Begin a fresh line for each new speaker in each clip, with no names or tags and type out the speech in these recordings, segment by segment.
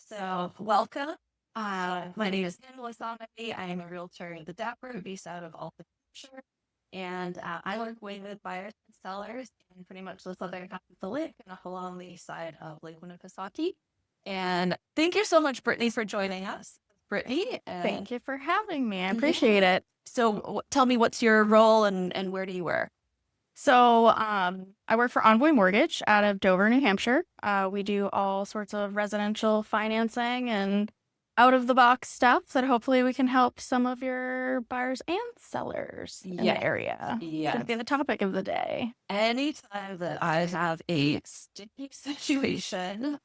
So welcome. My name is Envoy Salve. I am a realtor in the Dow Group based out of Alton, Hampshire. And I work with buyers and sellers in pretty much the southern half of the lake and up along the side of Lake Winnipesaukee. And thank you so much, Brittany, for joining us. Brittany,
Thank you for having me. I
yeah.
appreciate it.
So tell me, what's your role and where do you work?
So, I work for Envoy Mortgage out of Dover, New Hampshire. We do all sorts of residential financing and out of the box stuff that hopefully we can help some of your buyers and sellers in
Yeah.
the area. It's
Yeah.
going to be the topic of the day.
Anytime that I have a sticky situation,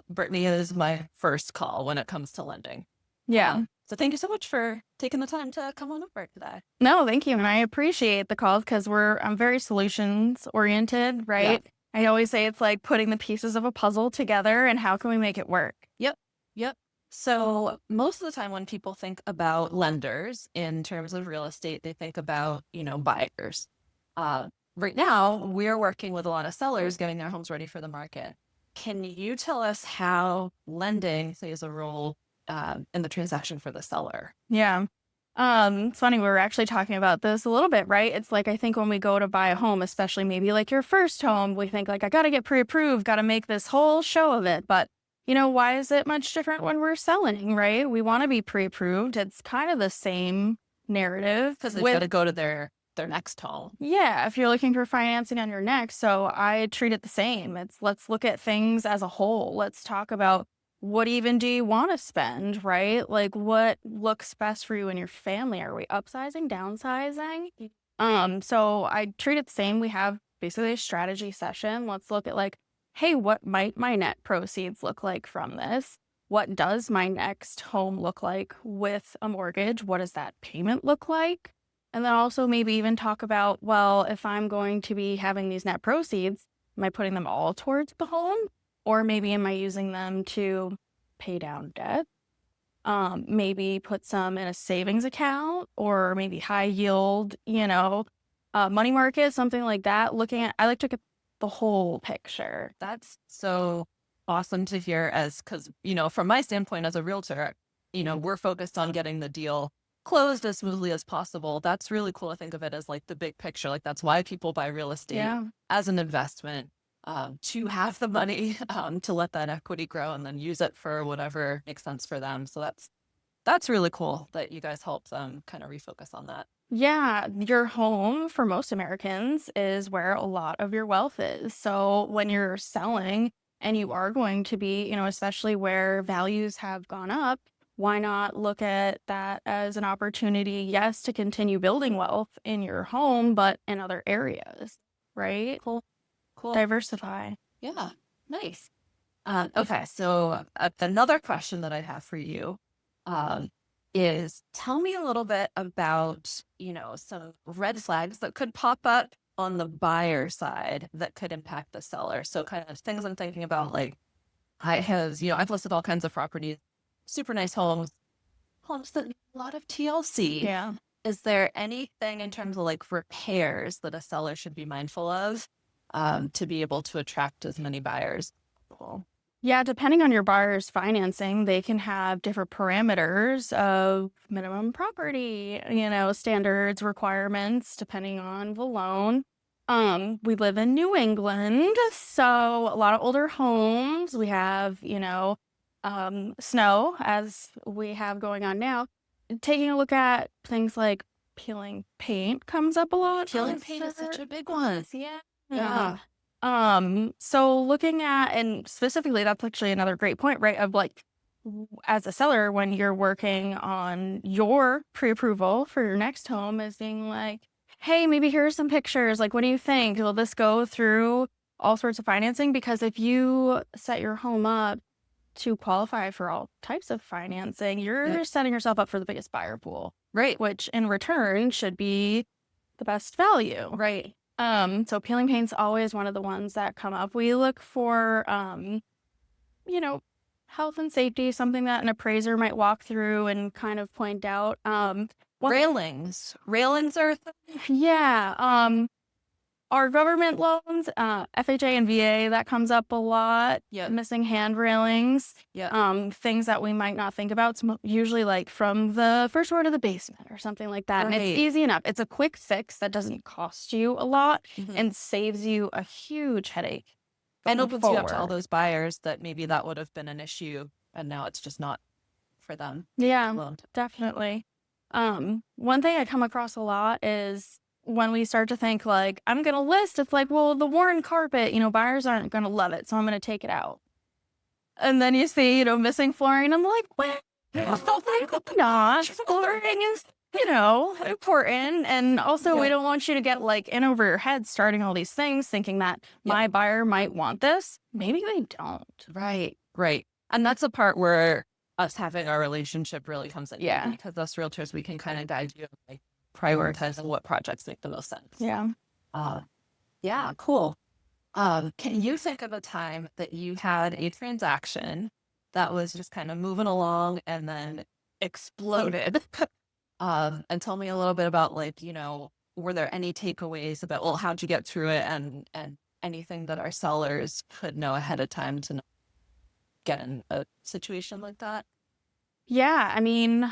Brittany is my first call when it comes to lending.
Yeah.
So thank you so much for taking the time to come on over today.
No, thank you. And I appreciate the calls because I'm very solutions oriented, right? I always say it's like putting the pieces of a puzzle together and how can we make it work?
Yep. So most of the time when people think about lenders in terms of real estate, they think about, buyers. Right now, we're working with a lot of sellers getting their homes ready for the market. Can you tell us how lending plays a role in the transaction for the seller?
Yeah. It's funny, we were actually talking about this a little bit, right? It's like, I think when we go to buy a home, especially maybe like your first home, we think like, I got to get pre-approved, got to make this whole show of it. But, why is it much different when we're selling, right? We want to be pre-approved. It's kind of the same narrative.
Because they've got to go to their next home.
Yeah, if you're looking for financing on your next. So I treat it the same. Let's look at things as a whole. Let's talk about what even do you want to spend, right? Like what looks best for you and your family? Are we upsizing, downsizing? So I treat it the same. We have basically a strategy session. Let's look at like, hey, what might my net proceeds look like from this? What does my next home look like with a mortgage? What does that payment look like? And then also maybe even talk about, well, if I'm going to be having these net proceeds, am I putting them all towards the home? Or maybe am I using them to pay down debt? Maybe put some in a savings account or maybe high yield, money market, something like that. I like to look at the whole picture.
That's so awesome to hear because, from my standpoint as a realtor, we're focused on getting the deal closed as smoothly as possible. That's really cool to think of it as like the big picture. Like that's why people buy real estate as an investment, to have the money, to let that equity grow and then use it for whatever makes sense for them. So that's really cool that you guys help them kind of refocus on that.
Yeah, your home for most Americans is where a lot of your wealth is. So when you're selling and you are going to be, especially where values have gone up, why not look at that as an opportunity, yes, to continue building wealth in your home, but in other areas, right?
Cool.
Diversify.
Yeah, nice. Okay, so another question that I have for you is tell me a little bit about, some red flags that could pop up on the buyer side that could impact the seller. So kind of things I'm thinking about, like I've listed all kinds of properties, super nice homes that need a lot of TLC.
Yeah.
Is there anything in terms of like repairs that a seller should be mindful of to be able to attract as many buyers?
Yeah, depending on your buyer's financing, they can have different parameters of minimum property, standards, requirements, depending on the loan. We live in New England, so a lot of older homes. We have, snow as we have going on now. Taking a look at things like peeling paint comes up a lot.
Peeling paint is such a big one.
Yeah. So looking at, and specifically, that's actually another great point, right? Of like, as a seller, when you're working on your pre-approval for your next home, is being like, hey, maybe here are some pictures. Like, what do you think? Will this go through all sorts of financing? Because if you set your home up to qualify for all types of financing, you're setting yourself up for the biggest buyer pool,
right?
Which in return should be the best value.
Right.
So peeling paint's always one of the ones that come up. We look for, health and safety, something that an appraiser might walk through and kind of point out.
Railings are a thing.
Yeah. Our government loans, FHA and VA, that comes up a lot.
Yep.
Missing hand railings,
Yep.
things that we might not think about. Usually like from the first floor to the basement or something like that. And it's
Right.
easy enough. It's a quick fix that doesn't cost you a lot
Mhm.
and saves you a huge headache
And
going
opens you up to all
forward.
those buyers that maybe that would have been an issue and now it's just not for them.
Yeah,
Loaned.
definitely. One thing I come across a lot is when we start to think like, I'm gonna list, it's like, well, the worn carpet, buyers aren't gonna love it, so I'm gonna take it out. And then you see, missing flooring. I'm like, well, not. Flooring is, important. And also, we
Yeah.
don't want you to get like in over your head starting all these things, thinking that
Yep.
my buyer might want this. Maybe they don't.
Right. Right. And that's the part where us having our relationship really comes in.
Yeah.
Because us realtors, we can kind of guide you, like prioritize what projects make the most sense.
Yeah.
Yeah, cool. Can you think of a time that you had a transaction that was just kind of moving along and then exploded? And tell me a little bit about like, were there any takeaways about, well, how'd you get through it and anything that our sellers could know ahead of time to not get in a situation like that?
Yeah. I mean,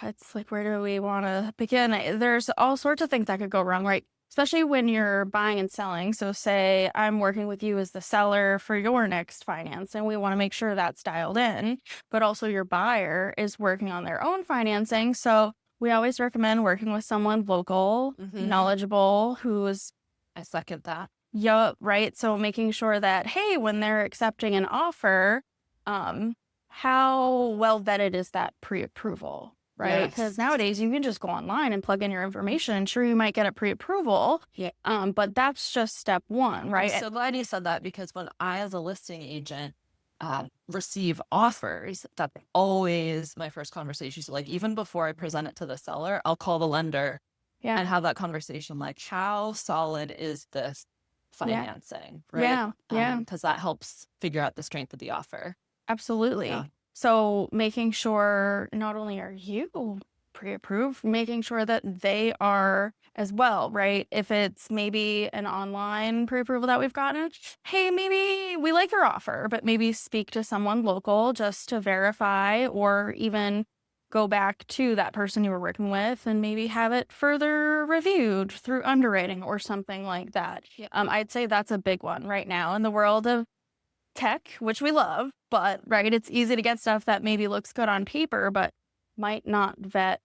it's like, where do we want to begin? There's all sorts of things that could go wrong, right? Especially when you're buying and selling. So, say I'm working with you as the seller for your next finance, and we want to make sure that's dialed in, but also your buyer is working on their own financing. So, we always recommend working with someone local,
Mhm.
knowledgeable, who's,
I second that.
yup, right? So, making sure that, hey, when they're accepting an offer, um, how well vetted is that pre-approval, right? Because
Yes.
nowadays you can just go online and plug in your information. Sure, you might get a pre-approval,
Yeah.
but that's just step one,
I'm
right?
so glad you said that because when I, as a listing agent, receive offers, that's always my first conversation. So, like, even before I present it to the seller, I'll call the lender
Yeah,
and have that conversation. Like, how solid is this
yeah,
financing, right?
yeah, yeah,
Because that helps figure out the strength of the offer.
absolutely.
Yeah.
So making sure not only are you pre-approved, making sure that they are as well, right? If it's maybe an online pre-approval that we've gotten, hey, maybe we like your offer, but maybe speak to someone local just to verify, or even go back to that person you were working with and maybe have it further reviewed through underwriting or something like that.
Yeah.
I'd say that's a big one right now in the world of tech, which we love, but right, it's easy to get stuff that maybe looks good on paper, but might not vet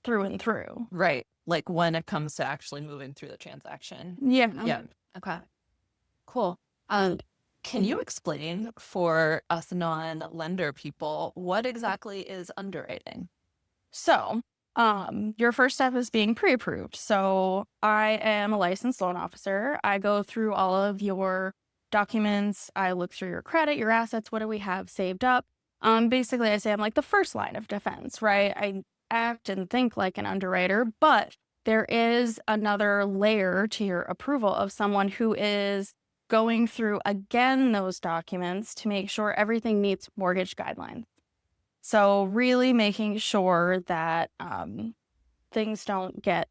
through and through.
Right. Like when it comes to actually moving through the transaction.
Yeah.
Yeah. Okay. Cool. Can you explain for us non-lender people what exactly is underwriting?
So, your first step is being pre-approved. So, I am a licensed loan officer. I go through all of your documents. I look through your credit, your assets. What do we have saved up? Basically, I say I'm like the first line of defense, right? I act and think like an underwriter, but there is another layer to your approval of someone who is going through again those documents to make sure everything meets mortgage guidelines. So really making sure that things don't get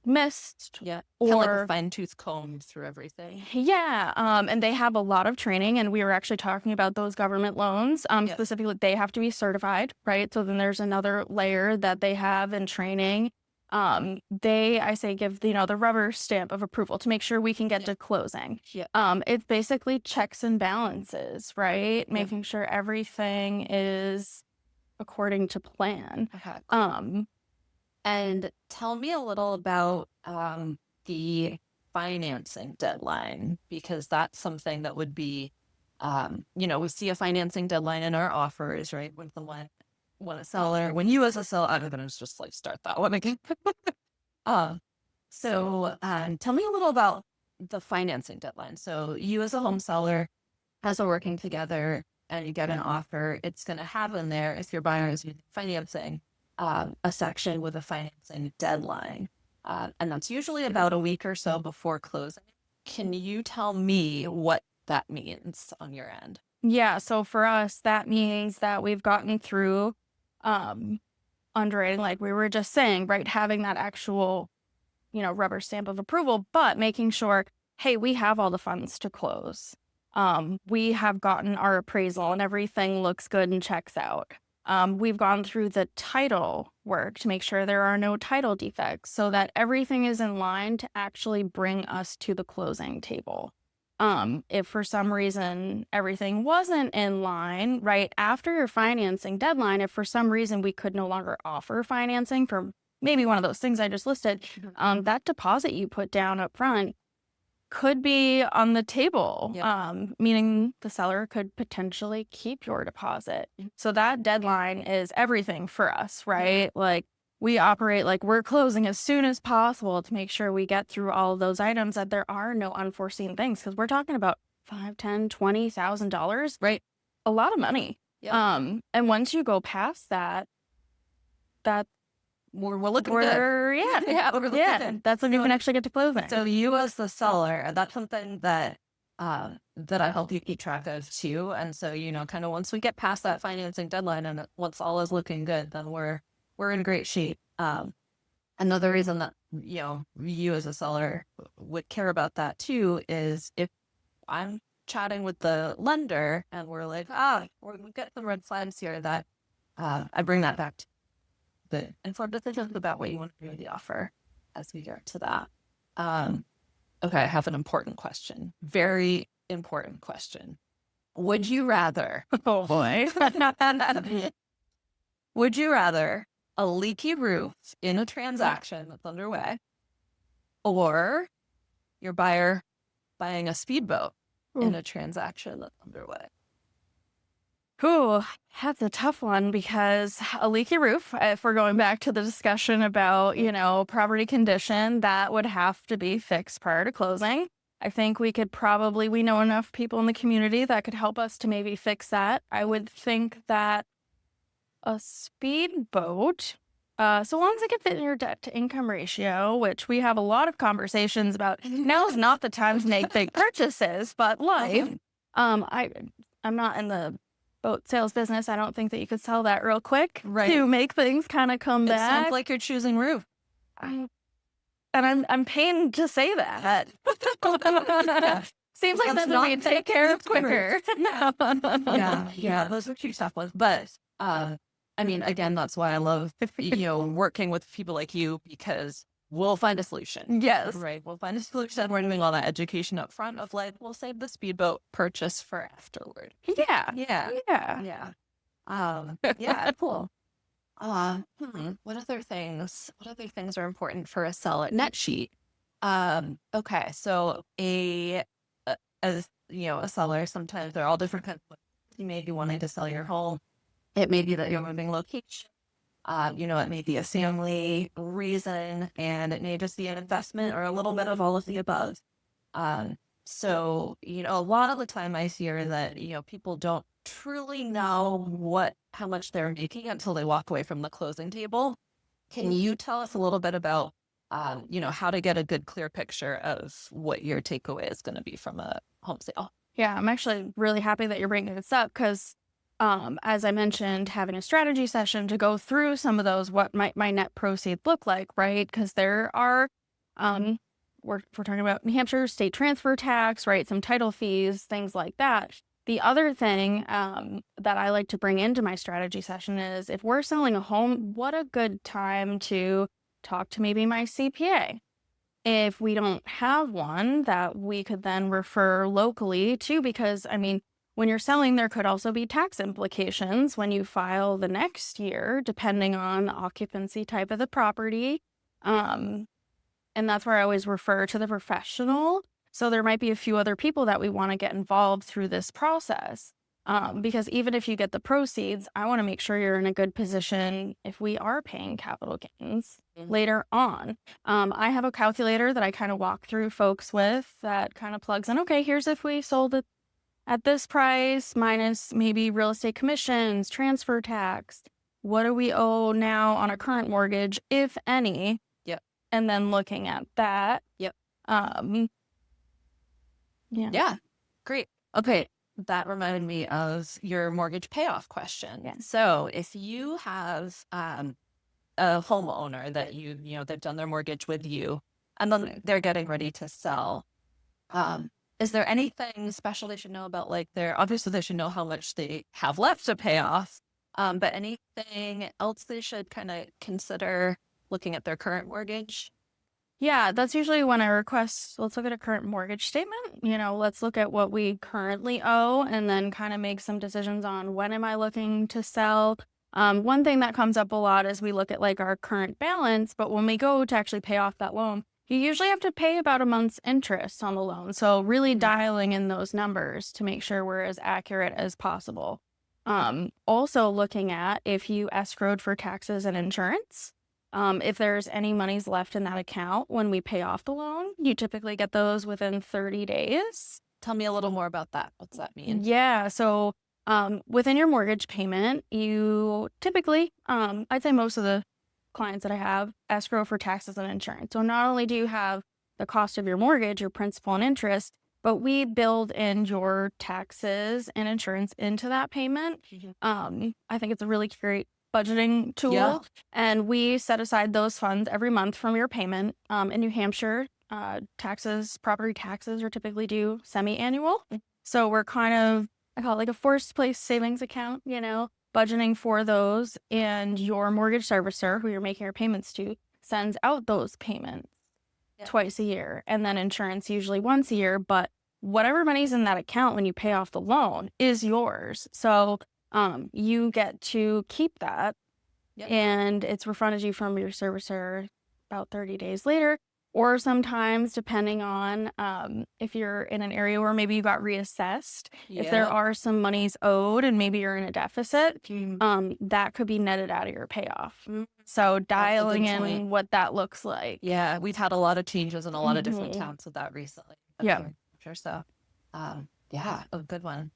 missed,
Yeah. Kind of like a
or
fine-tooth comb through everything.
yeah, and they have a lot of training, and we were actually talking about those government loans.
Yeah.
Specifically, they have to be certified, right? So then there's another layer that they have in training. I say give the rubber stamp of approval to make sure we can get
Yeah.
to closing.
Yeah.
It's basically checks and balances, right?
Yeah.
Making sure everything is according to plan.
Okay.
Um,
And tell me a little about the financing deadline, because that's something that would be, we see a financing deadline in our offers, right? When a seller, when you as a seller, I'm gonna just like start that one again. uh, tell me a little about the financing deadline. So you as a home seller, as we're working together and you get an offer, it's going to have in there, if your buyer is using financing, a section with a financing deadline. And that's usually about a week or so before closing. Can you tell me what that means on your end?
yeah, so for us, that means that we've gotten through um, underwriting, like we were just saying, right? Having that actual rubber stamp of approval, but making sure, hey, we have all the funds to close. We have gotten our appraisal and everything looks good and checks out. We've gone through the title work to make sure there are no title defects so that everything is in line to actually bring us to the closing table. If for some reason everything wasn't in line right after your financing deadline, if for some reason we could no longer offer financing for maybe one of those things I just listed, that deposit you put down up front could be on the table, meaning the seller could potentially keep your deposit. So that deadline is everything for us, right? Like we operate like we're closing as soon as possible to make sure we get through all of those items, that there are no unforeseen things, because we're talking about $5, $10, $20,000,
Right.
a lot of money.
Yep.
And once you go past that
we're looking good.
we're
We're looking good.
that's when you can actually get to closing.
So you as the seller, that's something that that I help you keep track of too. And so, kind of once we get past that financing deadline and once all is looking good, then we're in great shape. Another reason that, you as a seller would care about that too is if I'm chatting with the lender and we're like, we've got some red flags here, that I bring that back to the informed decisions about what you want to do with the offer as we get to that. Okay, I have an important question. Very important question. Would you rather,
Oh boy.
would you rather a leaky roof in a transaction that's underway, or your buyer buying a speedboat in a transaction that's underway?
Ooh, that's a tough one, because a leaky roof, if we're going back to the discussion about, property condition, that would have to be fixed prior to closing. I think we know enough people in the community that could help us to maybe fix that. I would think that a speedboat, so long as it can fit in your debt to income ratio, which we have a lot of conversations about, now's not the time to make big purchases, but life, I'm not in the boat sales business. I don't think that you could sell that real quick to make things kind of come back.
It sounds like you're choosing roof.
And I'm pained to say that. Seems like that's what we take care of quicker.
Yeah, those are two tough ones. But again, that's why I love working with people like you, because we'll find a solution.
Yes.
Right. We'll find a solution. We're doing all that education up front of like, we'll save the speedboat purchase for afterward.
Yeah.
Yeah. Cool. What other things are important for a seller? Net sheet. Okay. So as a seller, sometimes there are all different kinds of, you may be wanting to sell your home. It may be that you're moving location. It may be a family reason, and it may just be an investment or a little bit of all of the above. So, a lot of the time I hear that, people don't truly know how much they're making until they walk away from the closing table. Can you tell us a little bit about, how to get a good, clear picture of what your takeaway is going to be from a home sale?
Yeah, I'm actually really happy that you're bringing this up, because as I mentioned, having a strategy session to go through some of those, what might my net proceeds look like, right? Because there are, we're talking about New Hampshire state transfer tax, right? Some title fees, things like that. The other thing that I like to bring into my strategy session is, if we're selling a home, what a good time to talk to maybe my CPA. If we don't have one that we could then refer locally to, because when you're selling, there could also be tax implications when you file the next year, depending on the occupancy type of the property. And that's where I always refer to the professional. So there might be a few other people that we want to get involved through this process. Because even if you get the proceeds, I want to make sure you're in a good position if we are paying capital gains later on. I have a calculator that I kind of walk through folks with that kind of plugs in, okay, here's if we sold it at this price minus maybe real estate commissions, transfer tax. What do we owe now on a current mortgage, if any?
Yep.
And then looking at that.
Yep.
Yeah.
Great. Okay. That reminded me of your mortgage payoff question.
Yeah.
So if you have a homeowner that they've done their mortgage with you, and then they're getting ready to sell. Is there anything special they should know about like their, obviously they should know how much they have left to pay off, but anything else they should kind of consider looking at their current mortgage?
Yeah, that's usually when I request, let's look at a current mortgage statement. Let's look at what we currently owe and then kind of make some decisions on when am I looking to sell. One thing that comes up a lot is we look at like our current balance, but when we go to actually pay off that loan, you usually have to pay about a month's interest on the loan. So really dialing in those numbers to make sure we're as accurate as possible. Also looking at if you escrowed for taxes and insurance. If there's any monies left in that account when we pay off the loan, you typically get those within 30 days.
Tell me a little more about that. What's that mean?
Yeah. So within your mortgage payment, you typically, I'd say most of the clients that I have escrow for taxes and insurance. So not only do you have the cost of your mortgage, your principal and interest, but we build in your taxes and insurance into that payment. I think it's a really great budgeting tool.
Yeah.
And we set aside those funds every month from your payment. In New Hampshire, property taxes are typically due semi-annual. So we're kind of, I call it like a forced place savings account, budgeting for those. And your mortgage servicer, who you're making your payments to, sends out those payments twice a year. And then insurance usually once a year. But whatever money's in that account when you pay off the loan is yours. So you get to keep that, and it's refunded you from your servicer about 30 days later, or sometimes depending on if you're in an area where maybe you got reassessed, if there are some monies owed and maybe you're in a deficit, that could be netted out of your payoff. So dialing in what that looks like.
Yeah, we've had a lot of changes in a lot of different towns with that recently.
Yeah.
Sure. So, yeah, a good one.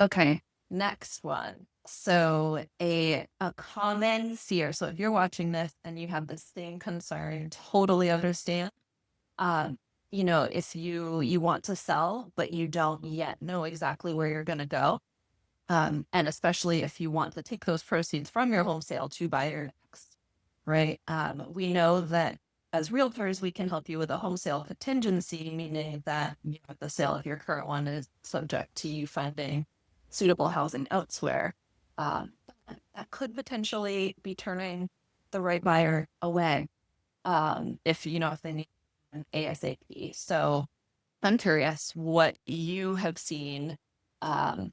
Okay. Next one. So a common fear. So if you're watching this and you have the same concern, totally understand. If you want to sell, but you don't yet know exactly where you're going to go. And especially if you want to take those proceeds from your home sale to buy your next, right? We know that as realtors, we can help you with a home sale contingency, meaning that the sale of your current one is subject to you finding suitable housing elsewhere. That could potentially be turning the right buyer away if they need an ASAP. So I'm curious what you have seen, in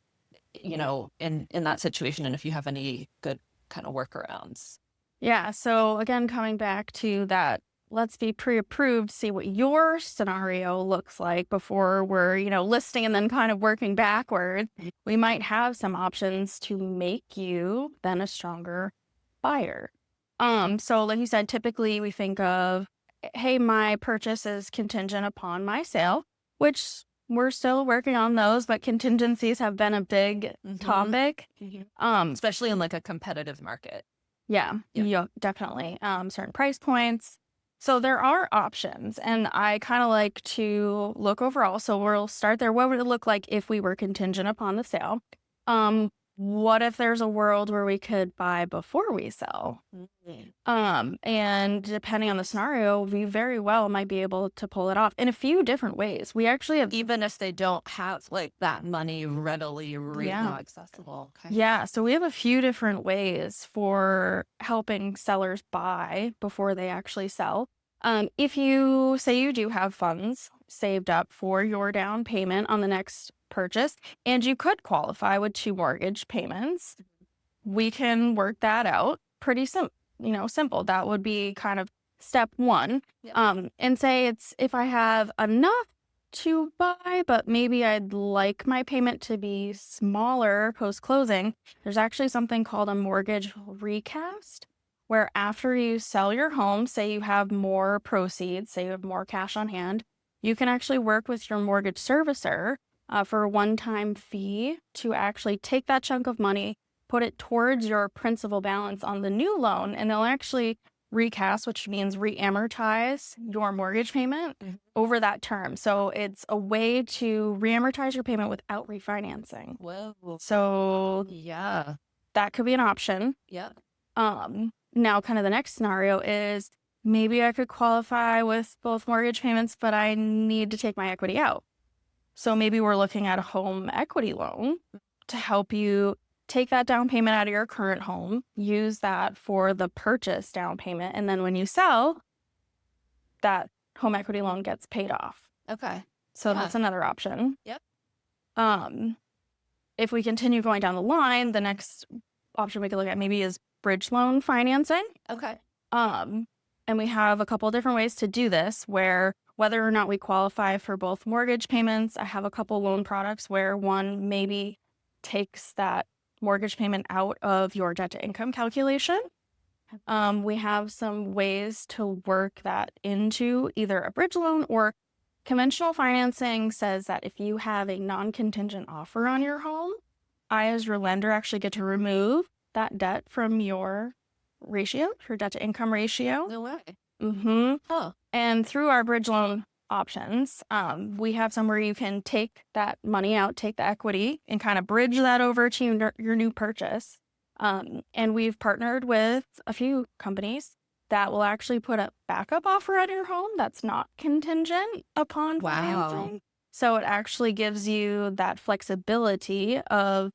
that situation, and if you have any good kind of workarounds.
Yeah. So again, coming back to that, let's be pre-approved, see what your scenario looks like before we're, listing and then kind of working backwards. We might have some options to make you then a stronger buyer. So like you said, typically we think of, hey, my purchase is contingent upon my sale, which we're still working on those, but contingencies have been a big topic.
Especially in like a competitive market.
Yeah, definitely. Certain price points. So there are options, and I kind of like to look overall. So we'll start there. What would it look like if we were contingent upon the sale? What if there's a world where we could buy before we sell? And depending on the scenario, we very well might be able to pull it off in a few different ways. We actually have,
even if they don't have like that money readily right now accessible. Okay.
Yeah. So we have a few different ways for helping sellers buy before they actually sell. If you say you do have funds saved up for your down payment on the next purchase, and you could qualify with 2 mortgage payments, we can work that out pretty simple. That would be kind of step 1. And say if I have enough to buy, but maybe I'd like my payment to be smaller post-closing, there's actually something called a mortgage recast, where after you sell your home, say you have more proceeds, say you have more cash on hand, you can actually work with your mortgage servicer for a one-time fee to actually take that chunk of money, put it towards your principal balance on the new loan, and they'll actually recast, which means re-amortize your mortgage payment over that term. So it's a way to re-amortize your payment without refinancing.
Whoa.
So
yeah,
that could be an option.
Yeah.
Now kind of the next scenario is maybe I could qualify with both mortgage payments, but I need to take my equity out. So maybe we're looking at a home equity loan to help you take that down payment out of your current home, use that for the purchase down payment, and then when you sell, that home equity loan gets paid off.
Okay.
So
Yeah.
that's another option.
Yep.
If we continue going down the line, the next option we could look at maybe is bridge loan financing.
Okay.
And we have a couple different ways to do this, where whether or not we qualify for both mortgage payments, I have a couple loan products where one maybe takes that mortgage payment out of your debt to income calculation. We have some ways to work that into either a bridge loan, or conventional financing says that if you have a non-contingent offer on your home, I as your lender actually get to remove that debt from your ratio, your debt to income ratio.
No way.
Oh. And through our bridge loan options, we have some where you can take that money out, take the equity, and kind of bridge that over to your new purchase. And we've partnered with a few companies that will actually put a backup offer on your home that's not contingent upon financing. So it actually gives you that flexibility of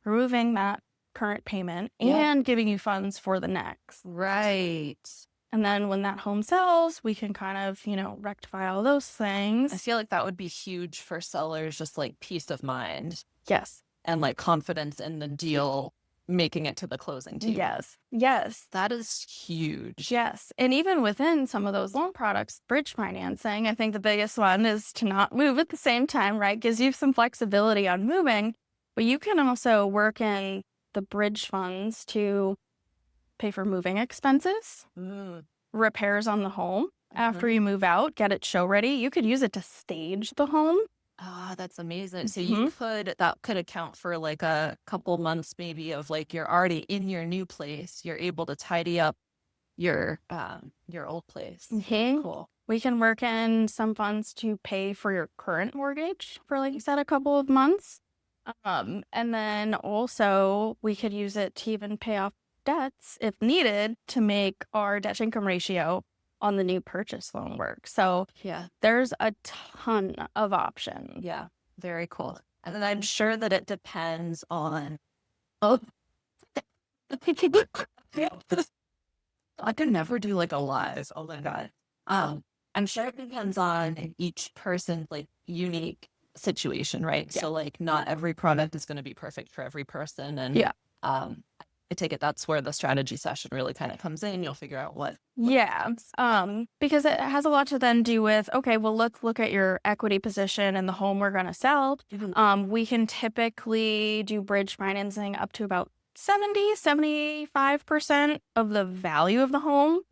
removing that current payment and giving you funds for the next.
Right.
And then when that home sells, we can kind of, rectify all those things.
I feel like that would be huge for sellers, just like peace of mind.
Yes.
And like confidence in the deal making it to the closing table.
Yes.
That is huge.
Yes. And even within some of those loan products, bridge financing, I think the biggest one is to not move at the same time, right? Gives you some flexibility on moving, but you can also work in the bridge funds to pay for moving expenses, repairs on the home after you move out, get it show ready. You could use it to stage the home.
Ah, that's amazing. So that could account for like a couple months maybe of like you're already in your new place. You're able to tidy up your old place. Cool.
We can work in some funds to pay for your current mortgage for, like you said, a couple of months. And then also we could use it to even pay off debts if needed to make our debt to income ratio on the new purchase loan work. So there's a ton of options.
Yeah, very cool. And then I'm sure that it depends on I could never do like a live. Oh my God. I'm sure it depends on each person's like unique situation, right? So like not every product is going to be perfect for every person. And I take it that's where the strategy session really kind of comes in. You'll figure out what.
Because it has a lot to then do with, okay, well, let's look at your equity position and the home we're going to sell. We can typically do bridge financing up to about 75% of the value of the home,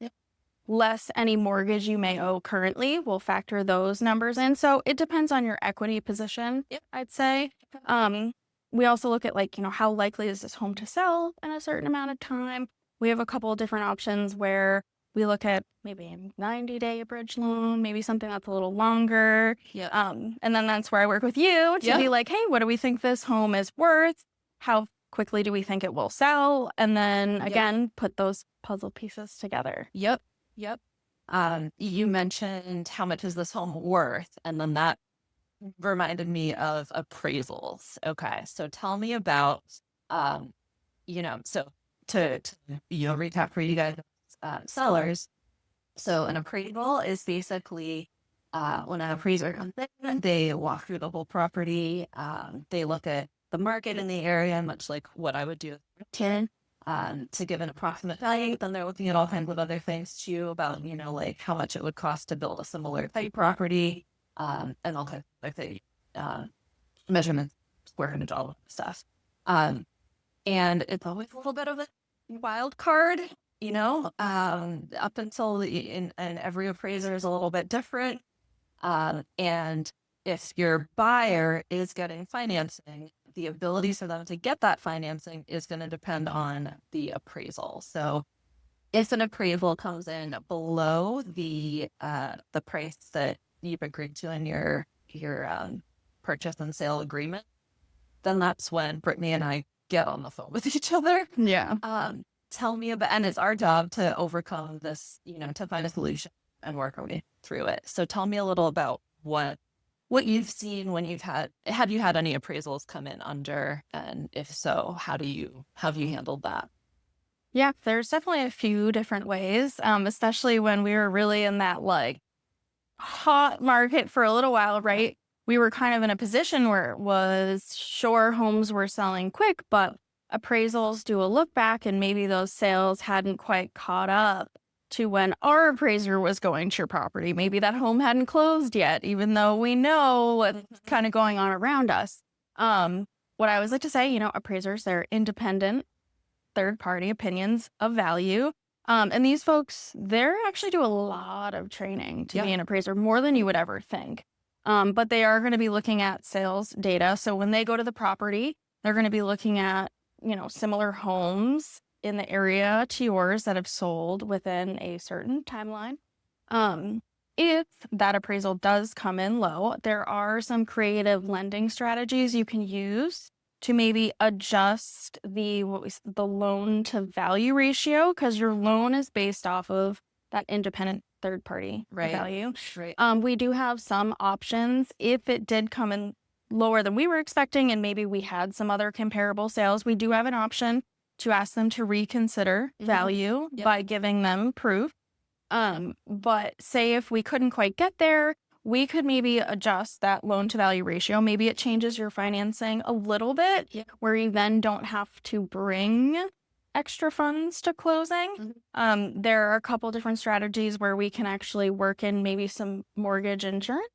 less any mortgage you may owe currently. We'll factor those numbers in. So it depends on your equity position, I'd say. We also look at how likely is this home to sell in a certain amount of time. We have a couple of different options where we look at maybe a 90-day bridge loan, maybe something that's a little longer. And then that's where I work with you to be like, hey, what do we think this home is worth? How quickly do we think it will sell? And then again, put those puzzle pieces together.
Yep. You mentioned how much is this home worth? And then that reminded me of appraisals. Okay. So tell me about, so to recap for you guys, sellers. So an appraisal is basically when an appraiser comes in, they walk through the whole property. They look at the market in the area, much like what I would do to give an approximate value. Then they're looking at all kinds of other things too about, like how much it would cost to build a similar type property, and all kinds of other things, measurements, square footage, all of that stuff. And it's always a little bit of a wild card, up until and every appraiser is a little bit different. And if your buyer is getting financing, the ability for them to get that financing is going to depend on the appraisal. So if an appraisal comes in below the price that you've agreed to in your purchase and sale agreement, then that's when Brittany and I get on the phone with each other. tell me about, and it's our job to overcome this, to find a solution and work our way through it. So tell me a little about what you've seen when have you had any appraisals come in under, and if so, how have you handled that?
Yeah, there's definitely a few different ways, especially when we were really in that like hot market for a little while, right? We were kind of in a position where it was sure homes were selling quick, but appraisals do a look back and maybe those sales hadn't quite caught up to when our appraiser was going to your property. Maybe that home hadn't closed yet, even though we know what's kind of going on around us. What I always like to say, appraisers, they're independent third party opinions of value. And these folks, they're actually do a lot of training to be an appraiser, more than you would ever think. But they are going to be looking at sales data. So when they go to the property, they're going to be looking at, similar homes in the area to yours that have sold within a certain timeline. If that appraisal does come in low, there are some creative lending strategies you can use to maybe adjust the loan to value ratio, because your loan is based off of that independent third party value.
Right.
We do have some options if it did come in lower than we were expecting, and maybe we had some other comparable sales. We do have an option to ask them to reconsider value by giving them proof. But say if we couldn't quite get there, we could maybe adjust that loan to value ratio. Maybe it changes your financing a little bit where you then don't have to bring extra funds to closing. There are a couple different strategies where we can actually work in maybe some mortgage insurance.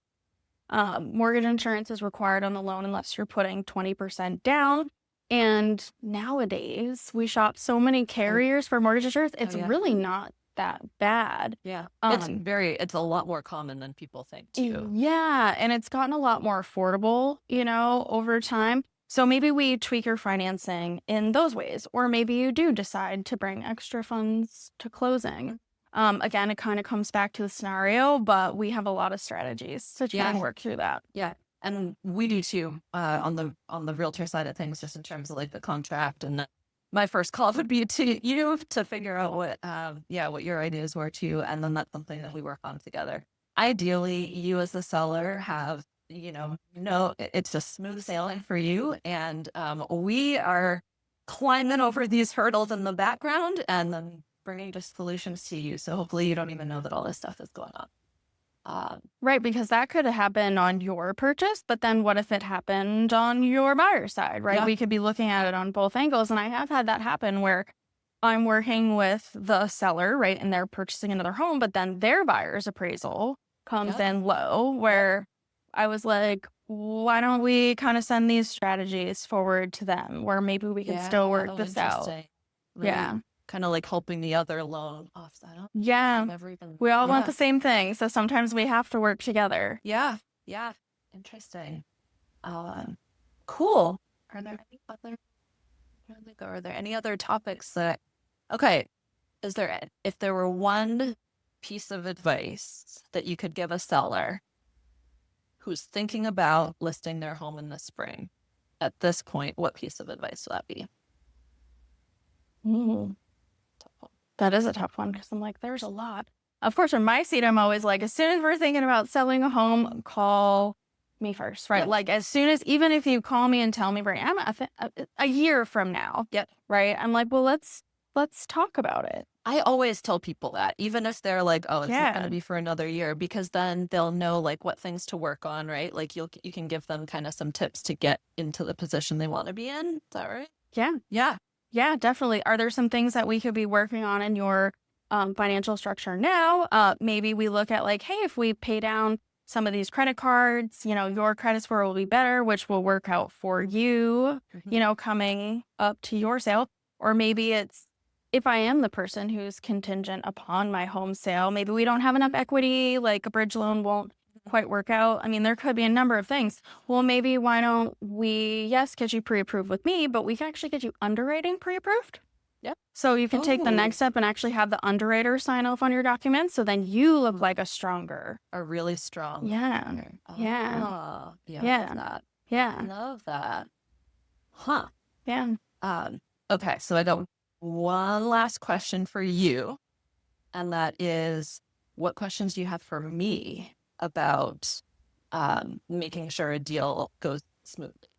Mortgage insurance is required on the loan unless you're putting 20% down. And nowadays we shop so many carriers for mortgage insurance. It's really not that bad.
Yeah. It's a lot more common than people think too.
Yeah. And it's gotten a lot more affordable, over time. So maybe we tweak your financing in those ways, or maybe you do decide to bring extra funds to closing. Again, it kind of comes back to the scenario, but we have a lot of strategies to try and work through that.
Yeah. And we do too, on the realtor side of things, just in terms of like the contract. And my first call would be to you to figure out what your ideas were too. And then that's something that we work on together. Ideally, you as the seller have, it's just smooth sailing for you. And we are climbing over these hurdles in the background and then bringing just solutions to you. So hopefully you don't even know that all this stuff is going on.
Right, because that could happen on your purchase, but then what if it happened on your buyer's side, right? We could be looking at it on both angles. And I have had that happen where I'm working with the seller, right? And they're purchasing another home, but then their buyer's appraisal comes in low, where I was like, why don't we kind of send these strategies forward to them where maybe we can still work this out?
Really kind of like helping the other loan offset.
Yeah. We all want the same thing. So sometimes we have to work together.
Yeah. Interesting. Cool. Are there any other topics okay. If there were one piece of advice that you could give a seller who's thinking about listing their home in the spring at this point, what piece of advice would that be?
That is a tough one, because I'm like, there's a lot. Of course, from my seat, I'm always like, as soon as we're thinking about selling a home, call me first, right? Like as soon as, even if you call me and tell me, Brittany, I'm a year from now, right? I'm like, well, let's talk about it.
I always tell people that, even if they're like, oh, it's not going to be for another year, because then they'll know like what things to work on, right? Like you can give them kind of some tips to get into the position they want to be in. Is that right?
Yeah, definitely. Are there some things that we could be working on in your financial structure now? Maybe we look at like, hey, if we pay down some of these credit cards, your credit score will be better, which will work out for you, coming up to your sale. Or maybe it's, if I am the person who's contingent upon my home sale, maybe we don't have enough equity, like a bridge loan won't quite work out. I mean, there could be a number of things. Well, maybe why don't we, get you pre-approved with me, but we can actually get you underwriting pre-approved. So you can take the next step and actually have the underwriter sign off on your documents. So then you look like a
really strong.
Yeah.
I love that. Huh.
Yeah.
Okay. So I don't one last question for you, and that is, what questions do you have for me about making sure a deal goes smoothly?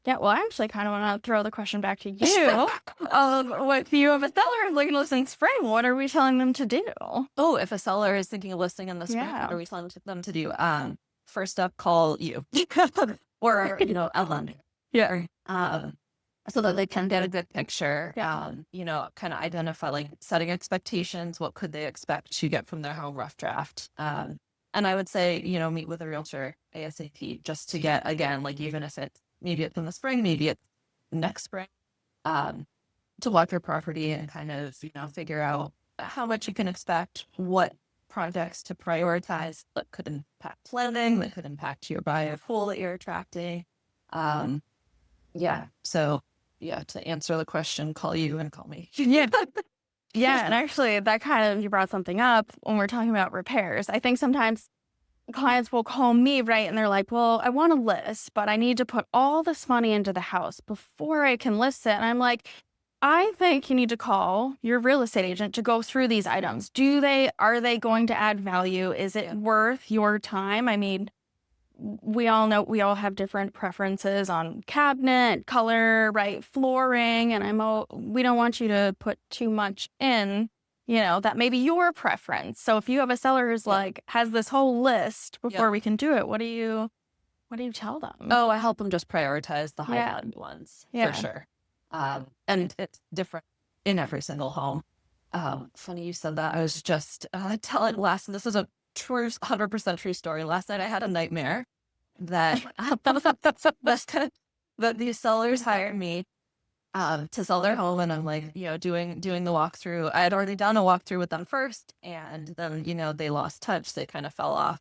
Yeah, well, I actually kind of want to throw the question back to you. What you have a seller looking to list in spring? What are we telling them to do?
Oh, if a seller is thinking of listing in the spring, what
Yeah.
are we telling them to do? First up, call you or a lender.
Yeah.
So that they can get a good picture.
Yeah.
Kind of identify like setting expectations. What could they expect to get from their home rough draft? And I would say, meet with a realtor ASAP just to get, again, like even if maybe it's in the spring, maybe it's next spring, um, to walk your property and kind of, figure out how much you can expect, what projects to prioritize that could impact lending, that could impact your buyer pool that you're attracting. Yeah. So, yeah, to answer the question, call you and call me.
Yeah. Yeah. And actually, that kind of, you brought something up when we're talking about repairs. I think sometimes clients will call me, right? And they're like, well, I want to list, but I need to put all this money into the house before I can list it. And I'm like, I think you need to call your real estate agent to go through these items. Are they going to add value? Is it worth your time? I mean, we all know we all have different preferences on cabinet, color, right? Flooring. And we don't want you to put too much in, that may be your preference. So if you have a seller who's like, has this whole list before we can do it, what do you tell them?
Oh, I help them just prioritize the high
Yeah.
value ones
Yeah.
for sure. And it's different in every single home. Funny you said that. I was just telling this is a true 100% true story. Last night I had a nightmare that that these sellers hired me to sell their home, and I'm like, doing the walkthrough. I had already done a walkthrough with them first, and then they lost touch. They kind of fell off,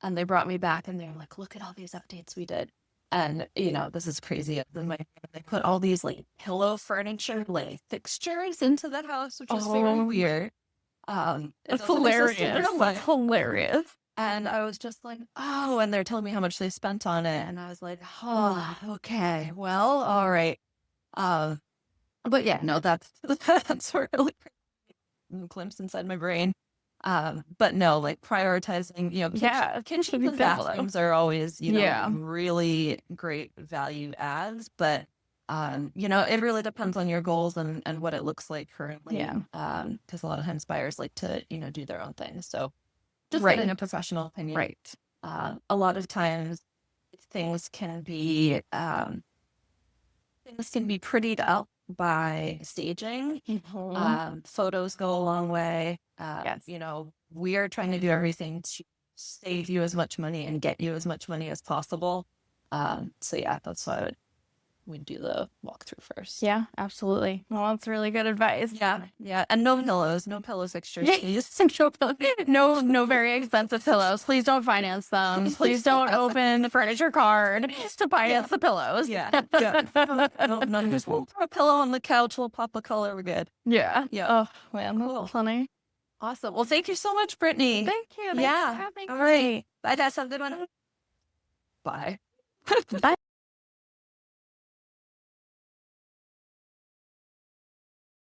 and they brought me back, and they're like, look at all these updates we did. And this is crazy. They put all these like pillow furniture, like fixtures into the house, which is very weird.
It's hilarious. It's hilarious.
And I was just like, oh, and they're telling me how much they spent on it, and I was like, oh, okay, well, all right. But yeah, no, that's sort of like a glimpse inside my brain. But no, like prioritizing, kitchens and bathrooms are always, really great value adds, but it really depends on your goals and what it looks like currently.
Yeah.
Because a lot of times buyers like to, do their own thing. So just getting a professional opinion.
Right.
A lot of times things can be prettied up by staging. Photos go a long way.
Yes.
We are trying to do everything to save you as much money and get you as much money as possible. So yeah, that's why we'd do the walkthrough first.
Yeah, absolutely. Well, that's really good advice.
Yeah. And no pillow fixtures.
No very expensive pillows. Please don't finance them. Please don't open the furniture card to finance the pillows.
Yeah. No, just we'll throw a pillow on the couch, we'll pop a color, we're good.
Yeah.
Yeah.
Oh, man,
Cool.
that's funny.
Awesome. Well, thank you so much, Brittany.
Thank you. Thanks for having
All right. Bye, guys. Have a good one. Bye.
Bye.